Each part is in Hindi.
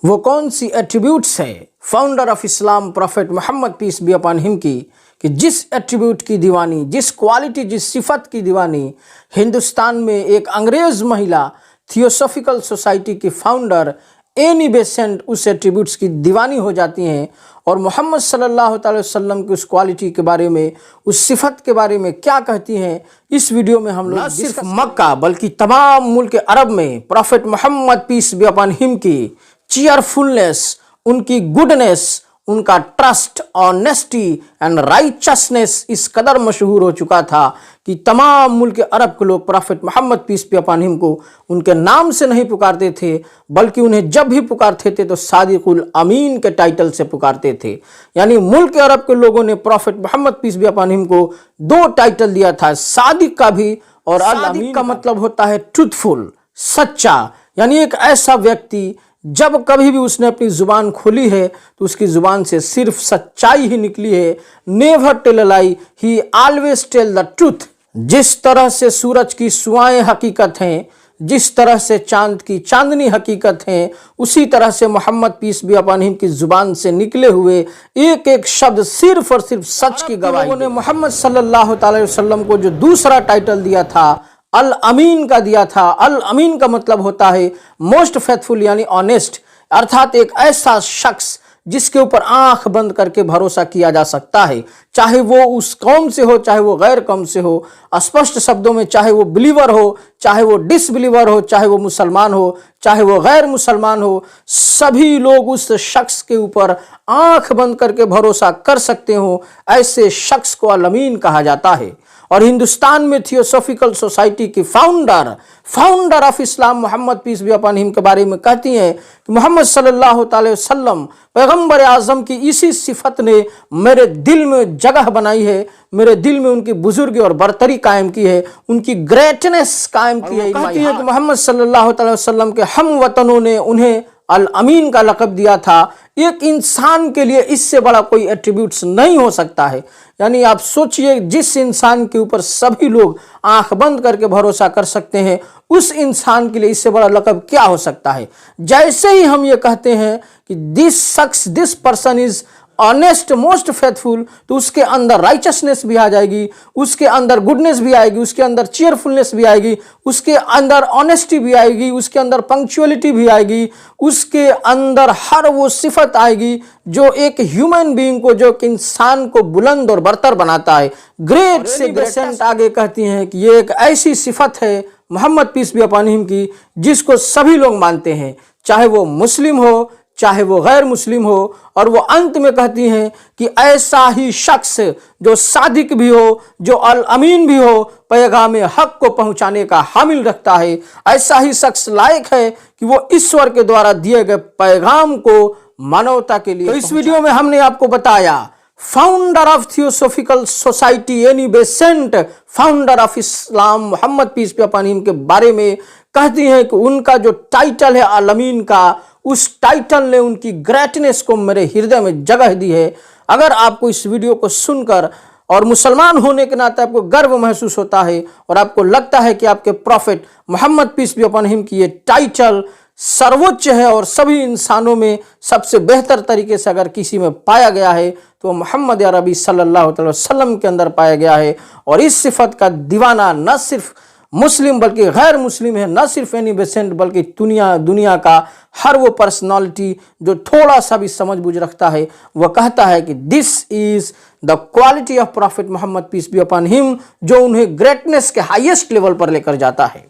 वो कौन सी एट्रीब्यूट्स है founder of Islam prophet Muhammad peace be upon him की कि जिस एट्रीब्यूट की दीवानी, जिस क्वालिटी, जिस सिफत की दीवानी हिंदुस्तान में एक अंग्रेज महिला थियोसॉफिकल सोसाइटी की फाउंडर एनी बेसेंट उस एट्रीब्यूट्स की दीवानी हो जाती हैं और मोहम्मद सल्लल्लाहु अलैहि वसल्लम की उस क्वालिटी के बारे में, उस सिफत के बारे में क्या कहती हैं, इस वीडियो में हम लोग सिर्फ मक्का बल्कि तमाम मुल्क अरब में prophet Muhammad peace be upon him की चीयरफुलनेस, उनकी गुडनेस, उनका ट्रस्ट, ऑनेस्टी एंड राइचसनेस इस कदर मशहूर हो चुका था कि तमाम मुल्क अरब के लोग prophet Muhammad peace be upon him को उनके नाम से नहीं पुकारते थे, बल्कि उन्हें जब भी पुकारते थे तो सादिकुल अमीन के टाइटल से पुकारते थे। यानी मुल्क अरब के लोगों ने prophet Muhammad peace be upon him को दो टाइटल दिया था, सादिक का भी और अल अमीन का मतलब होता है ट्रूथफुल, सच्चा। यानी एक ऐसा व्यक्ति जब कभी भी उसने अपनी जुबान खोली है तो उसकी जुबान से सिर्फ सच्चाई ही निकली है। Never tell a lie, he always tell the truth. जिस तरह से सूरज की सुआएं हकीकत हैं, जिस तरह से चांद की चांदनी हकीकत हैं, उसी तरह से Muhammad peace be upon him की जुबान से निकले हुए एक एक शब्द सिर्फ और सिर्फ सच की गवाही। लोगों ने मोहम्मद सल्लल्लाहु अलैहि वसल्लम को जो दूसरा टाइटल दिया था अल अमीन का दिया था। अल अमीन का मतलब होता है मोस्ट फेथफुल यानी ऑनेस्ट, अर्थात एक ऐसा शख्स जिसके ऊपर आंख बंद करके भरोसा किया जा सकता है, चाहे वो उस कौम से हो, चाहे वो गैर कौम से हो। स्पष्ट शब्दों में, चाहे वो बिलीवर हो, चाहे वो डिसबिलीवर हो, चाहे वो मुसलमान हो, चाहे वो गैर मुसलमान हो, सभी लोग उस शख्स के ऊपर आंख बंद करके भरोसा कर सकते हो। ऐसे शख्स को अल अमीन कहा जाता है। और हिंदुस्तान में थियोसॉफिकल सोसाइटी की founder of Islam Muhammad peace be upon him के बारे में कहती हैं कि मोहम्मद सल्लल्लाहु अलैहि वसल्लम पैगंबर आजम की इसी सिफत ने मेरे दिल में जगह बनाई है, मेरे दिल में उनकी बुजुर्गी और बरतरी कायम की है, उनकी ग्रेटनेस कायम की है। कहती है कि मोहम्मद सल्लल्लाहु अलैहि वसल्लम के हम वतनों ने उन्हें अल अमीन का लक़ब दिया था। एक इंसान के लिए इससे बड़ा कोई एट्रीब्यूट्स नहीं हो सकता है। यानी आप सोचिए, जिस इंसान के ऊपर सभी लोग आंख बंद करके भरोसा कर सकते हैं, उस इंसान के लिए इससे बड़ा लक़ब क्या हो सकता है। जैसे ही हम ये कहते हैं कि this person is honest, most faithful, तो उसके अंदर राइचसनेस भी आ जाएगी, उसके अंदर गुडनेस भी आएगी, उसके अंदर चीयरफुलनेस भी आएगी, उसके अंदर ऑनेस्टी भी आएगी, उसके अंदर पंक्चुअलिटी भी आएगी, उसके अंदर हर वो सिफत आएगी जो एक ह्यूमन बीइंग को, जो एक इंसान को बुलंद और बरतर बनाता है। ग्रेट से ग्रेटेस्ट आगे कहती हैं कि ये एक ऐसी सिफत है Muhammad peace be upon him की जिसको सभी लोग मानते हैं, चाहे वो मुस्लिम हो, चाहे वो गैर मुस्लिम हो। और वो अंत में कहती हैं कि ऐसा ही शख्स जो सादिक भी हो, जो अल अमीन भी हो, पैगाम हक को पहुंचाने का हामिल रखता है, ऐसा ही शख्स लायक है कि वो ईश्वर के द्वारा दिए गए पैगाम को मानवता के लिए। तो इस वीडियो में हमने आपको बताया founder of theosophical society Annie Besant, founder of Islam Muhammad peace be upon him के बारे में। कहती हैं कि उनका जो टाइटल है अल अमीन का, उस टाइटल ने उनकी ग्रेटनेस को मेरे हृदय में जगह दी है। अगर आपको इस वीडियो को सुनकर और मुसलमान होने के नाते आपको गर्व महसूस होता है और आपको लगता है कि आपके prophet Muhammad peace be upon him की ये टाइटल सर्वोच्च है और सभी इंसानों में सबसे बेहतर तरीके से अगर किसी में पाया गया है तो मोहम्मद अरबी सल्लल्लाहु अलैहि वसल्लम के अंदर पाया गया है। और इस सिफत का दीवाना न सिर्फ मुस्लिम बल्कि गैर मुस्लिम है, न सिर्फ एनी बेसेंट बल्कि दुनिया का हर वो पर्सनालिटी जो थोड़ा सा भी समझ बूझ रखता है, वह कहता है कि this is the quality of prophet Muhammad peace be upon him, जो उन्हें ग्रेटनेस के हाईएस्ट लेवल पर लेकर जाता है।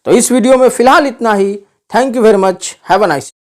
तो इस वीडियो में फिलहाल इतना ही। Thank you very much, have a nice